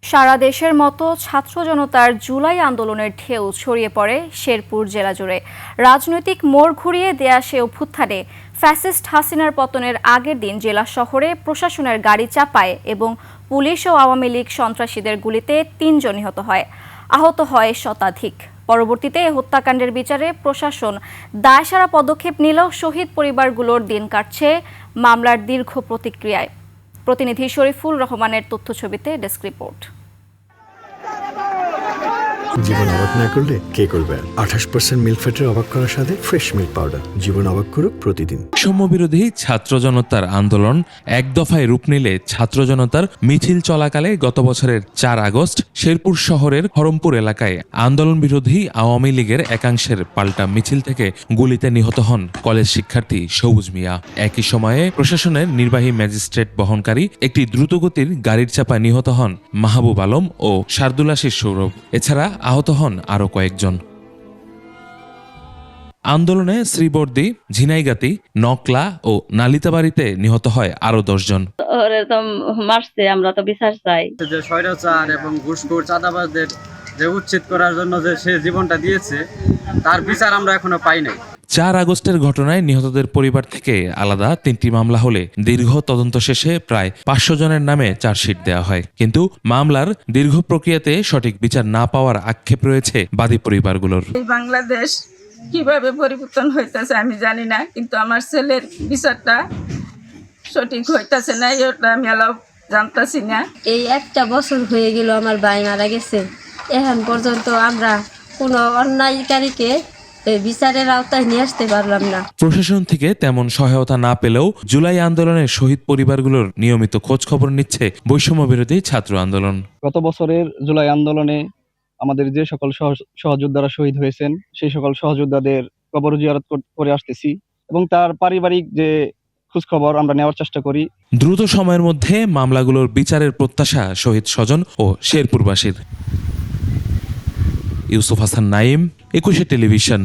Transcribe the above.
সারা দেশের মতো ছাত্র জনতার জুলাই আন্দোলনের ঢেউ ছড়িয়ে পড়ে শেরপুর জেলা জুড়ে। রাজনৈতিক মোড় ঘুরিয়ে দেয়া সে অভ্যুত্থানে ফ্যাসিস্ট হাসিনার পতনের আগের দিন জেলা শহরে প্রশাসনের গাড়ি চাপায় এবং পুলিশ ও আওয়ামী লীগ সন্ত্রাসীদের গুলিতে ৩ জন নিহত হয়, আহত হয় শতাধিক। পরবর্তীতে হত্যাকাণ্ডের বিচারে প্রশাসন দায়সারা পদক্ষেপ নিলেও শহীদ পরিবারগুলোর দিন কাটছে মামলার দীর্ঘ প্রতিক্রিয়ায়। প্রতিনিধি শরীফুল রহমানের তথ্যছবিতে ডেস্ক রিপোর্ট। জীবন অবাক না করলে কে করবে? 28% মিল্ক ফ্যাটের অবাক করার সাথে ফ্রেশ মিল্ক পাউডার। জীবন অবাক করুক প্রতিদিন। বৈষম্যবিরোধী ছাত্র জনতার আন্দোলন এক দফায় রূপ নিলে ছাত্র জনতার মিছিল চলাকালে গত বছরের 4 আগস্ট শেরপুর শহরের হরমপুর এলাকায় আন্দোলন বিরোধী আওয়ামী লীগের একাংশের পাল্টা মিছিল থেকে গুলিতে নিহত হন কলেজ শিক্ষার্থী সবুজ মিয়া। একই সময়ে প্রশাসনের নির্বাহী ম্যাজিস্ট্রেট বহনকারী একটি দ্রুতগতির গাড়ির চাপায় নিহত হন মাহবুব আলম ও শার্দুল আশিস সৌরভ। এছাড়া আহত হন আরও কয়েকজন। আন্দোলনে শ্রীবর্দী, ঝিনাইগাতি, নকলা ও নালিতাবাড়িতে নিহত হয় আরো 10 জন। মারছে, আমরা তো বিচার চাই। যে স্বৈরাচার এবং ঘুষখোর চাঁদাবাজদের যে উচ্ছেদ করার জন্য যে সে জীবনটা দিয়েছে, তার বিচার আমরা এখনো পাই নাই। 4 আগস্টের ঘটনায় নিহতদের পরিবার থেকে আলাদা 3টি মামলা হলে দীর্ঘ তদন্ত শেষে প্রায় 500 জনের নামে চার্জশিট দেওয়া হয়। কিন্তু মামলার দীর্ঘ প্রক্রিয়াতে সঠিক বিচার না পাওয়ার আক্ষেপ রয়েছে বাদী পরিবারগুলোর। বাংলাদেশ কিভাবে পরিবর্তন হইতেছে আমি জানি না, কিন্তু আমার ছেলের বিচারটা সঠিক হইতেছে না, এটা আমি আলাও জানতেছি না। এই 1টা বছর হয়ে গেল আমার ভাই মারা গেছে, এখন পর্যন্ত আমরা কোনো অন্যায়কারীকে বিচারের আওতায় নিয়ে আসতে পারলাম না। প্রশাসন থেকে তেমন সহায়তা না পেলেও জুলাই আন্দোলনের শহীদ পরিবারগুলোর নিয়মিত খোঁজ খবর নিচ্ছে বৈষম্য বিরোধী ছাত্র আন্দোলন। গত বছরের জুলাই আন্দোলনে আমাদের যে সকল সহযোদ্ধারা শহীদ হয়েছেন সেই সকল সহযোদ্ধাদের কবর জিয়ারত করে আসতেছি এবং তার পারিবারিক যে খোঁজ খবর আমরা নেওয়ার চেষ্টা করি। দ্রুত সময়ের মধ্যে মামলাগুলোর বিচারের প্রত্যাশা শহীদ স্বজন ও শেরপুরবাসীর। ইউসুফ হাসান নাইম, 21 টেলিভিশন।